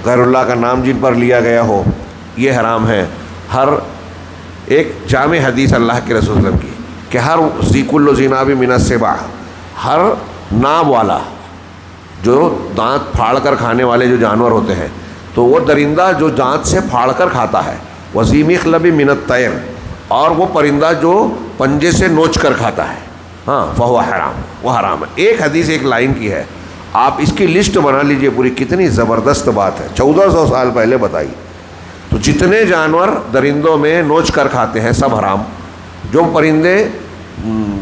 غیر اللہ کا نام جن پر لیا گیا ہو، یہ حرام ہے۔ ہر ایک جامع حدیث اللہ کے رسول صلی اللہ علیہ وسلم کی کہ ہر ذی کل ذی ناب من السباع، ہر ناب والا، جو دانت پھاڑ کر کھانے والے جو جانور ہوتے ہیں، تو وہ درندہ جو دانت سے پھاڑ کر کھاتا ہے، وذی مخلب من الطیر، اور وہ پرندہ جو پنجے سے نوچ کر کھاتا ہے، ہاں، فہو حرام، وہ حرام ہے۔ ایک حدیث ایک لائن کی ہے، آپ اس کی لسٹ بنا لیجئے پوری، کتنی زبردست بات ہے، 1400 سال پہلے بتائی۔ تو جتنے جانور درندوں میں نوچ کر کھاتے ہیں سب حرام، جو پرندے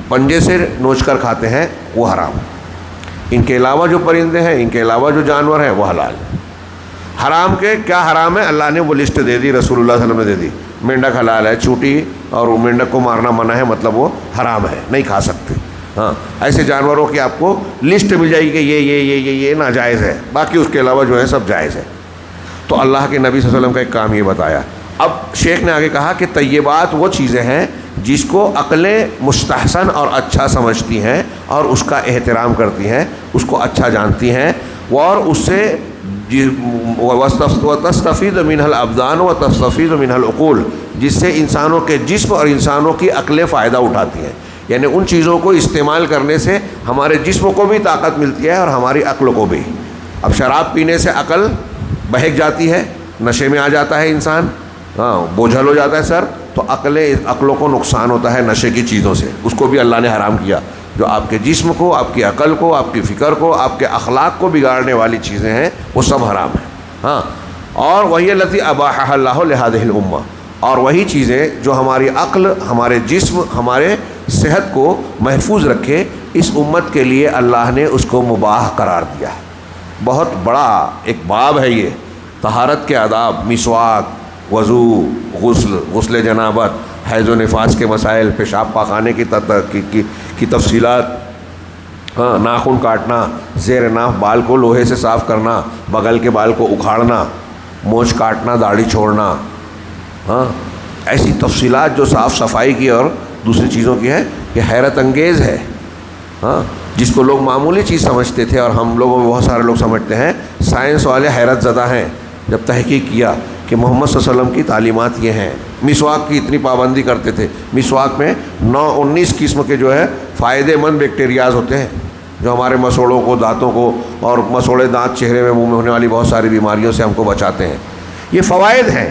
پنجے سے نوچ کر کھاتے ہیں وہ حرام، ان کے علاوہ جو پرندے ہیں، ان کے علاوہ جو جانور ہیں وہ حلال۔ حرام کے کیا حرام ہے اللہ نے وہ لسٹ دے دی، رسول اللہ صلی اللہ علیہ وسلم نے دے دی۔ مینڈک حلال ہے، چوٹی اور مینڈک کو مارنا منع ہے، مطلب وہ حرام ہے، نہیں کھا سکتے۔ ہاں، ایسے جانوروں کی آپ کو لسٹ مل جائے گی کہ یہ ناجائز ہے، باقی اس کے علاوہ جو ہے سب جائز ہے۔ تو اللہ کے نبی صلی اللہ علیہ وسلم کا ایک کام یہ بتایا۔ اب شیخ نے آگے کہا کہ طیبات وہ چیزیں ہیں جس کو عقلیں مستحسن اور اچھا سمجھتی ہیں اور اس کا احترام کرتی ہیں، اس کو اچھا جانتی ہیں، اور اس سے وَتَسْتَفِيدُ مِنْهَا الْأَبْدَانُ وَتَسْتَفِيدُ مِنْهَا الْعُقُولُ، جس سے انسانوں کے جسم اور انسانوں کی عقلیں فائدہ اٹھاتی ہیں۔ یعنی ان چیزوں کو استعمال کرنے سے ہمارے جسم کو بھی طاقت ملتی ہے اور ہماری عقل کو بھی۔ اب شراب پینے سے عقل بہک جاتی ہے، نشے میں آ جاتا ہے انسان، ہاں، بوجھل ہو جاتا ہے سر، تو عقلوں کو نقصان ہوتا ہے نشے کی چیزوں سے، اس کو بھی اللہ نے حرام کیا۔ جو آپ کے جسم کو، آپ کی عقل کو، آپ کی فکر کو، آپ کے اخلاق کو بگاڑنے والی چیزیں ہیں وہ سب حرام ہیں۔ ہاں، اور وہی التی اباحہ اللہ لہذہ الامہ، اور وہی چیزیں جو ہماری عقل، ہمارے جسم، ہمارے صحت کو محفوظ رکھے، اس امت کے لیے اللہ نے اس کو مباح قرار دیا ہے۔ بہت بڑا ایک باب ہے یہ، طہارت کے آداب، مسواک، وضو، غسل جنابت، حیض و نفاس کے مسائل، پیشاب پاخانے کی تفصیلات، ہاں، ناخن کاٹنا، زیر ناف بال کو لوہے سے صاف کرنا، بغل کے بال کو اکھاڑنا، مونچھ کاٹنا، داڑھی چھوڑنا، ہاں، ایسی تفصیلات جو صاف صفائی کی اور دوسری چیزوں کی ہے، یہ حیرت انگیز ہے۔ ہاں، جس کو لوگ معمولی چیز سمجھتے تھے، اور ہم لوگوں میں بہت سارے لوگ سمجھتے ہیں، سائنس والے حیرت زدہ ہیں جب تحقیق کیا کہ محمد صلی اللہ علیہ وسلم کی تعلیمات یہ ہیں۔ مسواک کی اتنی پابندی کرتے تھے، مسواک میں 19 قسم کے جو ہے فائدے مند بیکٹیریاز ہوتے ہیں جو ہمارے مسوڑوں کو، دانتوں کو، اور مسوڑے دانت چہرے میں، منہ میں ہونے والی بہت ساری بیماریوں سے ہم کو بچاتے ہیں، یہ فوائد ہیں۔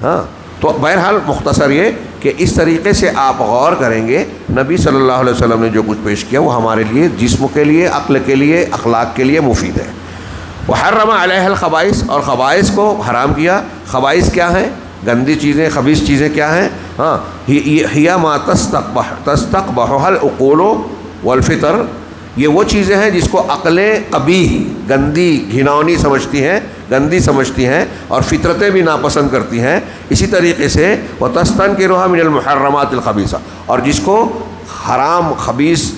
ہاں، تو بہرحال مختصر یہ کہ اس طریقے سے آپ غور کریں گے، نبی صلی اللہ علیہ وسلم نے جو کچھ پیش کیا وہ ہمارے لیے، جسم کے لیے، عقل کے لیے، اخلاق کے لیے مفید ہے۔ وحرم علیہ الخبائث، اور خبائث کو حرام کیا۔ خبائث کیا ہیں؟ گندی چیزیں، خبیث چیزیں کیا ہیں؟ ہاں، ہی ما تستقبحها العقول والفطر، یہ وہ چیزیں ہیں جس کو عقلیں قبیح، گندی، گھناؤنی سمجھتی ہیں، گندی سمجھتی ہیں، اور فطرتیں بھی ناپسند کرتی ہیں۔ اسی طریقے سے وَتَسْتَنْكِرُهَا مِنَ الْمُحَرَّمَاتِ الْخَبِيثَةِ، اور جس کو حرام، خبیث،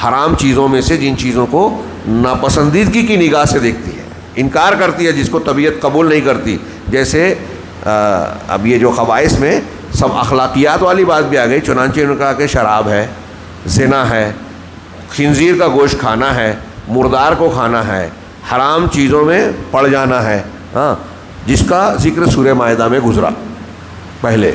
حرام چیزوں میں سے جن چیزوں کو ناپسندیدگی کی نگاہ سے دیکھتی ہے، انکار کرتی ہے، جس کو طبیعت قبول نہیں کرتی، جیسے اب یہ جو خبائث میں سب اخلاقیات والی بات بھی آ گئی، چنانچہ انہوں نے کہا کہ شراب ہے، زنا ہے، خنزیر کا گوشت کھانا ہے، مردار کو کھانا ہے، حرام چیزوں میں پڑ جانا ہے، ہاں، جس کا ذکر سورہ مائدہ میں گزرا پہلے.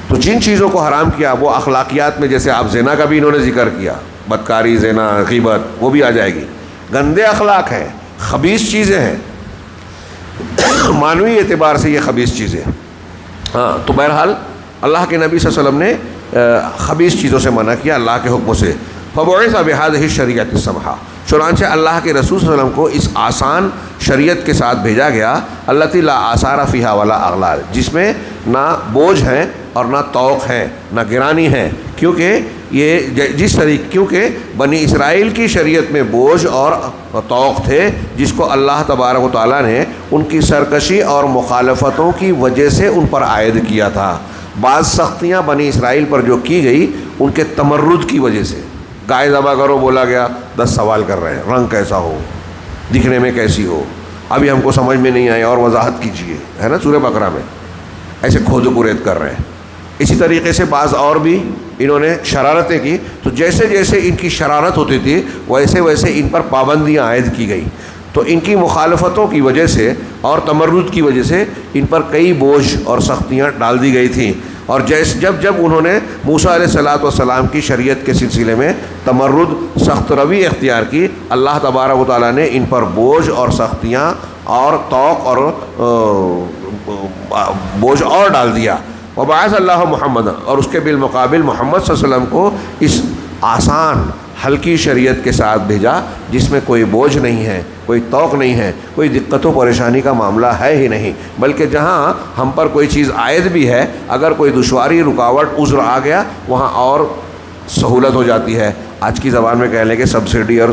تو جن چیزوں کو حرام کیا وہ اخلاقیات میں، جیسے آپ زنا کا بھی انہوں نے ذکر کیا، بدکاری، زنا، غیبت، وہ بھی آ جائے گی. گندے اخلاق ہیں، خبیث چیزیں ہیں، معنوی اعتبار سے یہ خبیث چیزیں. ہاں، تو بہرحال اللہ کے نبی صلی اللہ علیہ وسلم نے خبیث چیزوں سے منع کیا اللہ کے حکم سے. فبعث بهذه الشریعۃ السمحہ، چنانچہ اللہ کے رسول صلی اللہ علیہ وسلم کو اس آسان شریعت کے ساتھ بھیجا گیا، التی لا آثار فیہا ولا اغلال، جس میں نہ بوجھ ہیں اور نہ طوق ہیں، نہ گرانی ہیں. کیونکہ کیونکہ بنی اسرائیل کی شریعت میں بوجھ اور طوق تھے، جس کو اللہ تبارک و تعالیٰ نے ان کی سرکشی اور مخالفتوں کی وجہ سے ان پر عائد کیا تھا. بعض سختیاں بنی اسرائیل پر جو کی گئی ان کے تمرد کی وجہ سے. گائے ذبح کرو بولا گیا، 10 سوال کر رہے ہیں، رنگ کیسا ہو، دکھنے میں کیسی ہو، ابھی ہم کو سمجھ میں نہیں آئے اور وضاحت کیجیے، ہے نا سورہ بقرہ میں. ایسے کھود و کرید کر رہے ہیں. اسی طریقے سے بعض اور بھی انہوں نے شرارتیں کی، تو جیسے جیسے ان کی شرارت ہوتی تھی ویسے ویسے ان پر پابندیاں عائد کی گئی. تو ان کی مخالفتوں کی وجہ سے اور تمرد کی وجہ سے ان پر کئی بوجھ اور سختیاں ڈال دی گئی تھیں. اور جب انہوں نے موسیٰ علیہ الصلوۃ والسلام کی شریعت کے سلسلے میں تمرد، سخت روی اختیار کی، اللہ تبارک و تعالیٰ نے ان پر بوجھ اور سختیاں اور طوق اور بوجھ اور ڈال دیا. وبعث اللہ محمد، اور اس کے بالمقابل محمد صلی اللہ علیہ وسلم کو اس آسان ہلکی شریعت کے ساتھ بھیجا، جس میں کوئی بوجھ نہیں ہے، کوئی طوق نہیں ہے، کوئی دقت و پریشانی کا معاملہ ہے ہی نہیں. بلکہ جہاں ہم پر کوئی چیز عائد بھی ہے، اگر کوئی دشواری، رکاوٹ، عذر آ گیا، وہاں اور سہولت ہو جاتی ہے. آج کی زبان میں کہہ لیں کہ سبسڈی اور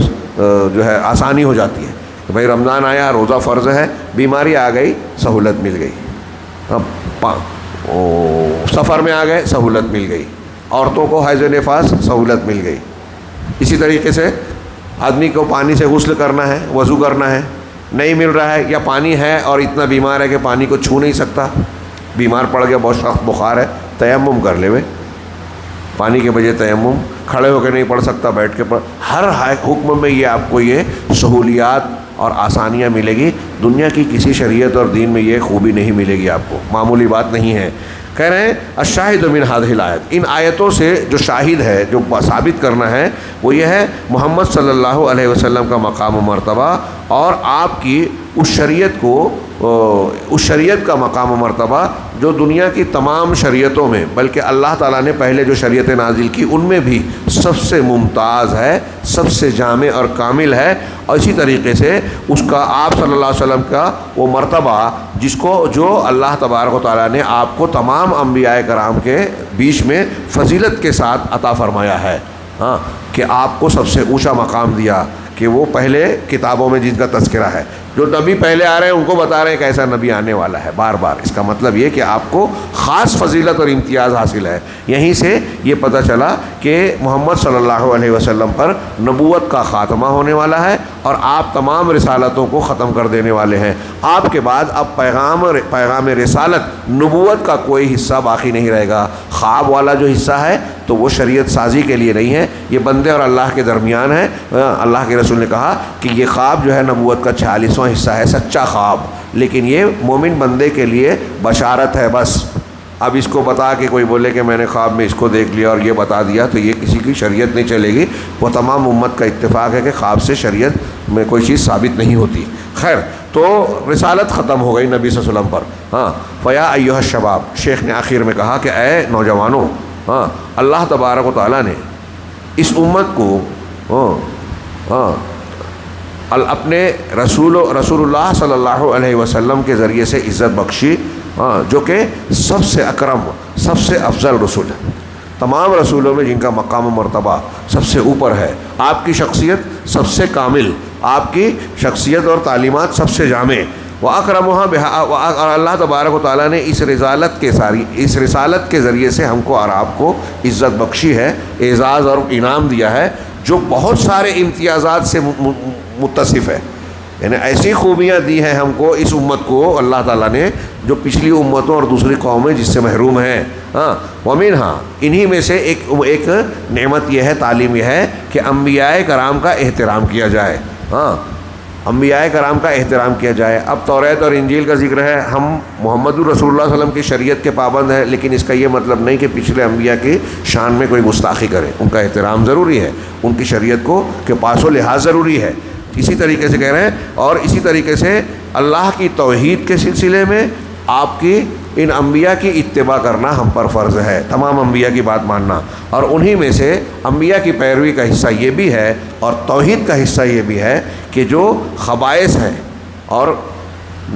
جو ہے آسانی ہو جاتی ہے. کہ بھائی رمضان آیا، روزہ فرض ہے، بیماری آ گئی، سہولت مل گئی. سفر میں آ گئے، سہولت مل گئی. عورتوں کو حیض نفاس، سہولت مل گئی. اسی طریقے سے آدمی کو پانی سے غسل کرنا ہے، وضو کرنا ہے، نہیں مل رہا ہے، یا پانی ہے اور اتنا بیمار ہے کہ پانی کو چھو نہیں سکتا، بیمار پڑ گیا، بہت سخت بخار ہے، تیمم کر لے. پانی کے بجائے تیمم، کھڑے ہو کے نہیں پڑھ سکتا، بیٹھ کے پڑھ. ہر حکم میں یہ آپ کو یہ سہولیات اور آسانیاں ملے گی. دنیا کی کسی شریعت اور دین میں یہ خوبی نہیں ملے گی آپ کو، معمولی بات نہیں ہے. کہہ رہے ہیں الشاہد من هذه الآیت، ان آیتوں سے جو شاہد ہے، جو ثابت کرنا ہے، وہ یہ ہے محمد صلی اللہ علیہ وسلم کا مقام و مرتبہ، اور آپ کی اس شریعت کا مقام و مرتبہ جو دنیا کی تمام شریعتوں میں، بلکہ اللہ تعالیٰ نے پہلے جو شریعت نازل کی ان میں بھی سب سے ممتاز ہے، سب سے جامع اور کامل ہے. اور اسی طریقے سے اس کا آپ صلی اللہ علیہ وسلم کا وہ مرتبہ جو اللہ تبارک و تعالیٰ نے آپ کو تمام انبیاء کرام کے بیچ میں فضیلت کے ساتھ عطا فرمایا ہے. ہاں، کہ آپ کو سب سے اونچا مقام دیا، کہ وہ پہلے کتابوں میں جن کا تذکرہ ہے، جو نبی پہلے آ رہے ہیں ان کو بتا رہے ہیں کہ ایسا نبی آنے والا ہے بار بار. اس کا مطلب یہ کہ آپ کو خاص فضیلت اور امتیاز حاصل ہے. یہیں سے یہ پتہ چلا کہ محمد صلی اللہ علیہ وسلم پر نبوت کا خاتمہ ہونے والا ہے، اور آپ تمام رسالتوں کو ختم کر دینے والے ہیں. آپ کے بعد اب پیغام رسالت، نبوت کا کوئی حصہ باقی نہیں رہے گا. خواب والا جو حصہ ہے تو وہ شریعت سازی کے لیے نہیں ہے، یہ بندے اور اللہ کے درمیان ہے. اللہ کے رسول نے کہا کہ یہ خواب جو ہے نبوت کا 46واں حصہ ہے، سچا خواب، لیکن یہ مومن بندے کے لیے بشارت ہے بس. اب اس کو بتا کے کوئی بولے کہ میں نے خواب میں اس کو دیکھ لیا اور یہ بتا دیا، تو یہ کسی کی شریعت نہیں چلے گی. وہ تمام امت کا اتفاق ہے کہ خواب سے شریعت میں کوئی چیز ثابت نہیں ہوتی. خیر، تو رسالت ختم ہو گئی نبی صلی اللہ علیہ وسلم پر. ہاں، فیا ایھا الشباب، شیخ نے آخر میں کہا کہ اے نوجوانوں، ہاں، اللہ تبارک و تعالیٰ نے اس امت کو اپنے رسول اللہ صلی اللہ علیہ وسلم کے ذریعے سے عزت بخشی، جو کہ سب سے اکرم، سب سے افضل رسول ہے. تمام رسولوں میں جن کا مقام و مرتبہ سب سے اوپر ہے. آپ کی شخصیت سب سے کامل، آپ کی شخصیت اور تعلیمات سب سے جامع. وَأَكْرَمُهَا اور اللہ تبارک و تعالیٰ نے اس رسالت کے ذریعے سے ہم کو اور آپ کو عزت بخشی ہے، اعزاز اور انعام دیا ہے، جو بہت سارے امتیازات سے متصف ہے. یعنی ایسی خوبیاں دی ہیں ہم کو اس امت کو اللہ تعالیٰ نے جو پچھلی امتوں اور دوسری قومیں جس سے محروم ہیں. ہاں ومنہا انہی میں سے ایک نعمت یہ ہے، تعلیم یہ ہے کہ انبیاء کرام کا احترام کیا جائے. ہاں انبیاء کرام کا احترام کیا جائے. اب توریت اور انجیل کا ذکر ہے، ہم محمد الرسول اللہ صلی اللہ علیہ وسلم کی شریعت کے پابند ہیں، لیکن اس کا یہ مطلب نہیں کہ پچھلے انبیاء کی شان میں کوئی گستاخی کریں. ان کا احترام ضروری ہے، ان کی شریعت کو کے پاس و لحاظ ضروری ہے. اسی طریقے سے کہہ رہے ہیں، اور اسی طریقے سے اللہ کی توحید کے سلسلے میں آپ کی ان انبیاء کی اتباع کرنا ہم پر فرض ہے، تمام انبیاء کی بات ماننا. اور انہی میں سے انبیاء کی پیروی کا حصہ یہ بھی ہے اور توحید کا حصہ یہ بھی ہے کہ جو خبائث ہیں اور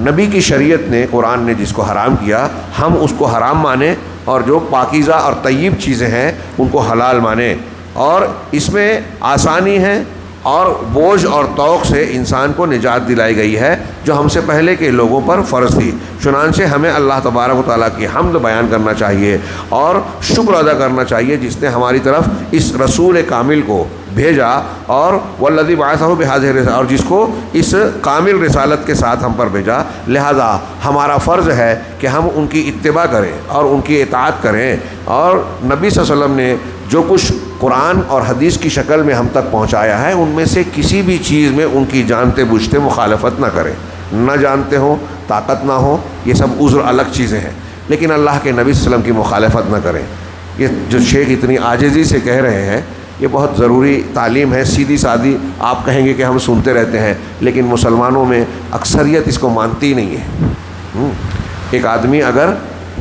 نبی کی شریعت نے، قرآن نے جس کو حرام کیا، ہم اس کو حرام مانیں، اور جو پاکیزہ اور طیب چیزیں ہیں ان کو حلال مانیں. اور اس میں آسانی ہے اور بوجھ اور توق سے انسان کو نجات دلائی گئی ہے جو ہم سے پہلے کے لوگوں پر فرض تھی. چنانچہ ہمیں اللہ تبارک و تعالیٰ کی حمد بیان کرنا چاہیے اور شکر ادا کرنا چاہیے جس نے ہماری طرف اس رسول کامل کو بھیجا، اور والذی بعثہ بہذہ الرسالہ، اور جس کو اس کامل رسالت کے ساتھ ہم پر بھیجا. لہذا ہمارا فرض ہے کہ ہم ان کی اتباع کریں اور ان کی اطاعت کریں، اور نبی صلی اللہ علیہ وسلم نے جو کچھ قرآن اور حدیث کی شکل میں ہم تک پہنچایا ہے ان میں سے کسی بھی چیز میں ان کی جانتے بوجھتے مخالفت نہ کریں. نہ جانتے ہوں، طاقت نہ ہو، یہ سب عذر الگ چیزیں ہیں، لیکن اللہ کے نبی صلی اللہ علیہ وسلم کی مخالفت نہ کریں. یہ جو شیخ اتنی عاجزی سے کہہ رہے ہیں یہ بہت ضروری تعلیم ہے. سیدھی سادی آپ کہیں گے کہ ہم سنتے رہتے ہیں، لیکن مسلمانوں میں اکثریت اس کو مانتی نہیں ہے. ایک آدمی اگر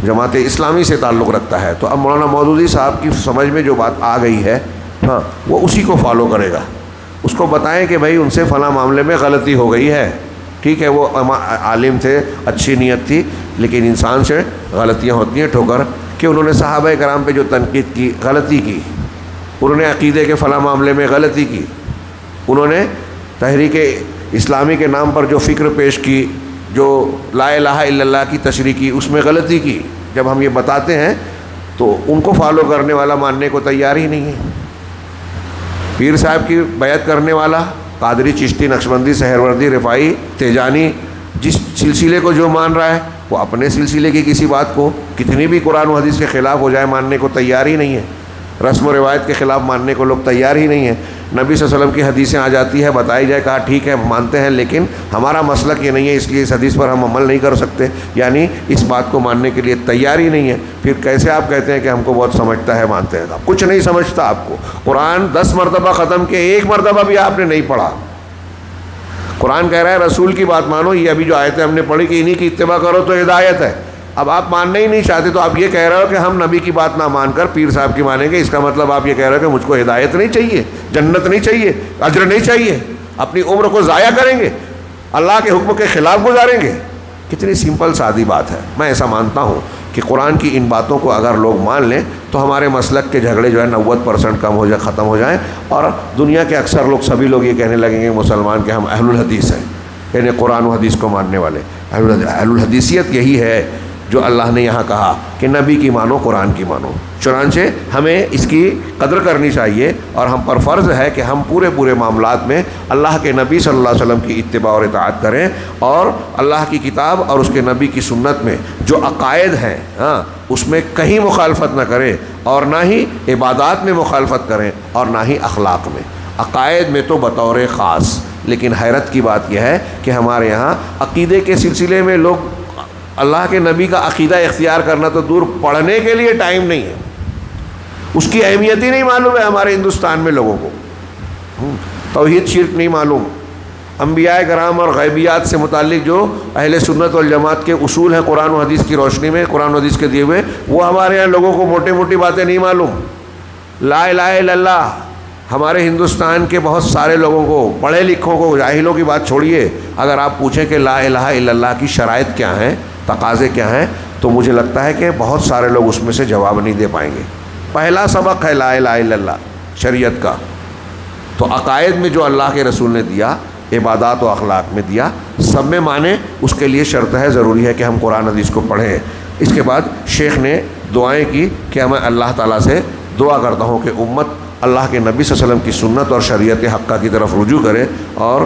جماعت اسلامی سے تعلق رکھتا ہے تو اب مولانا مودودی صاحب کی سمجھ میں جو بات آ گئی ہے، ہاں وہ اسی کو فالو کرے گا. اس کو بتائیں کہ بھائی ان سے فلاں معاملے میں غلطی ہو گئی ہے، ٹھیک ہے وہ عالم تھے، اچھی نیت تھی، لیکن انسان سے غلطیاں ہوتی ہیں ٹھوکر. کہ انہوں نے صحابہ کرام پہ جو تنقید کی، غلطی کی، انہوں نے عقیدے کے فلاں معاملے میں غلطی کی، انہوں نے تحریک اسلامی کے نام پر جو فکر پیش کی، جو لا الہ الا اللہ کی تشریح کی، اس میں غلطی کی. جب ہم یہ بتاتے ہیں تو ان کو فالو کرنے والا ماننے کو تیار ہی نہیں ہے. پیر صاحب کی بیعت کرنے والا، قادری، چشتی، نقشبندی، سہروردی، رفاعی، تیجانی، جس سلسلے کو جو مان رہا ہے وہ اپنے سلسلے کی کسی بات کو کتنی بھی قرآن و حدیث کے خلاف ہو جائے ماننے کو تیار ہی نہیں ہے. رسم و روایت کے خلاف ماننے کو لوگ تیار ہی نہیں ہیں. نبی صلی اللہ علیہ وسلم کی حدیثیں آ جاتی ہے، بتائی جائے، کہا ٹھیک ہے مانتے ہیں، لیکن ہمارا مسلک یہ نہیں ہے، اس لیے اس حدیث پر ہم عمل نہیں کر سکتے، یعنی اس بات کو ماننے کے لیے تیار ہی نہیں ہے. پھر کیسے آپ کہتے ہیں کہ ہم کو بہت سمجھتا ہے، مانتے ہیں؟ آپ کچھ نہیں سمجھتا. آپ کو قرآن 10 مرتبہ ختم کے 1 مرتبہ بھی آپ نے نہیں پڑھا. قرآن کہہ رہا ہے رسول کی بات مانو. یہ ابھی جو آیتیں ہم نے پڑھی کہ انہی کی اتباع کرو تو ہدایت ہے. اب آپ ماننا ہی نہیں چاہتے تو آپ یہ کہہ رہے ہو کہ ہم نبی کی بات نہ مان کر پیر صاحب کی مانیں گے. اس کا مطلب آپ یہ کہہ رہے ہو کہ مجھ کو ہدایت نہیں چاہیے، جنت نہیں چاہیے، اجر نہیں چاہیے، اپنی عمر کو ضائع کریں گے، اللہ کے حکم کے خلاف گزاریں گے. کتنی سمپل سادی بات ہے. میں ایسا مانتا ہوں کہ قرآن کی ان باتوں کو اگر لوگ مان لیں تو ہمارے مسلک کے جھگڑے جو ہے 90% کم ہو جائے، ختم ہو جائیں، اور دنیا کے اکثر لوگ، سبھی لوگ یہ کہنے لگیں گے مسلمان کہ ہم اہل الحدیث ہیں، یعنی قرآن و حدیث کو ماننے والے. اہل الحدیثیت یہی ہے جو اللہ نے یہاں کہا کہ نبی کی مانو، قرآن کی مانو. چنانچہ ہمیں اس کی قدر کرنی چاہیے اور ہم پر فرض ہے کہ ہم پورے معاملات میں اللہ کے نبی صلی اللہ علیہ وسلم کی اتباع اور اطاعت کریں، اور اللہ کی کتاب اور اس کے نبی کی سنت میں جو عقائد ہیں اس میں کہیں مخالفت نہ کریں، اور نہ ہی عبادات میں مخالفت کریں، اور نہ ہی اخلاق میں. عقائد میں تو بطور خاص. لیکن حیرت کی بات یہ ہے کہ ہمارے یہاں عقیدے کے سلسلے میں لوگ اللہ کے نبی کا عقیدہ اختیار کرنا تو دور، پڑھنے کے لیے ٹائم نہیں ہے. اس کی اہمیت ہی نہیں معلوم ہے ہمارے ہندوستان میں لوگوں کو. توحید شرک نہیں معلوم. انبیاء کرام اور غیبیات سے متعلق جو اہل سنت والجماعت کے اصول ہیں قرآن و حدیث کی روشنی میں، قرآن و حدیث کے دیے ہوئے، وہ ہمارے یہاں لوگوں کو موٹی باتیں نہیں معلوم. لا الہ الا اللہ ہمارے ہندوستان کے بہت سارے لوگوں کو، پڑھے لکھوں کو، جاہلوں کی بات چھوڑیے، اگر آپ پوچھیں کہ لا الہ الا اللہ کی شرائط کیا ہیں، تقاضے کیا ہیں، تو مجھے لگتا ہے کہ بہت سارے لوگ اس میں سے جواب نہیں دے پائیں گے. پہلا سبق ہے لا الہ الا اللہ شریعت کا. تو عقائد میں جو اللہ کے رسول نے دیا، عبادات و اخلاق میں دیا، سب میں مانیں. اس کے لیے شرط ہے، ضروری ہے کہ ہم قرآن حدیث کو پڑھیں. اس کے بعد شیخ نے دعائیں کی کہ میں اللہ تعالیٰ سے دعا کرتا ہوں کہ امت اللہ کے نبی صلی اللہ علیہ وسلم کی سنت اور شریعت حقہ کی طرف رجوع کرے اور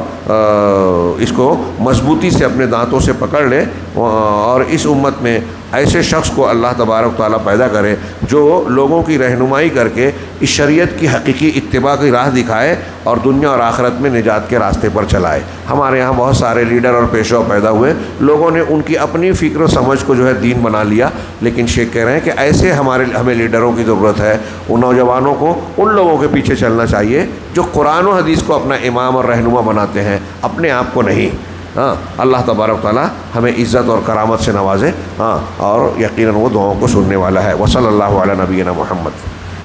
اس کو مضبوطی سے اپنے دانتوں سے پکڑ لے، اور اس امت میں ایسے شخص کو اللہ تبارک و تعالیٰ پیدا کرے جو لوگوں کی رہنمائی کر کے اس شریعت کی حقیقی اتباع کی راہ دکھائے اور دنیا اور آخرت میں نجات کے راستے پر چلائے۔ ہمارے یہاں بہت سارے لیڈر اور پیشوا پیدا ہوئے، لوگوں نے ان کی اپنی فکر و سمجھ کو جو ہے دین بنا لیا، لیکن شیخ کہہ رہے ہیں کہ ایسے ہمیں لیڈروں کی ضرورت ہے۔ ان نوجوانوں کو ان لوگوں کے پیچھے چلنا چاہیے جو قرآن و حدیث کو اپنا امام اور رہنما بناتے ہیں، اپنے آپ کو نہیں۔ اللہ تبارک تعالیٰ ہمیں عزت اور کرامت سے نوازے، اور یقیناً وہ دعاؤں کو سننے والا ہے۔ وصلی اللہ علی نبینا محمد۔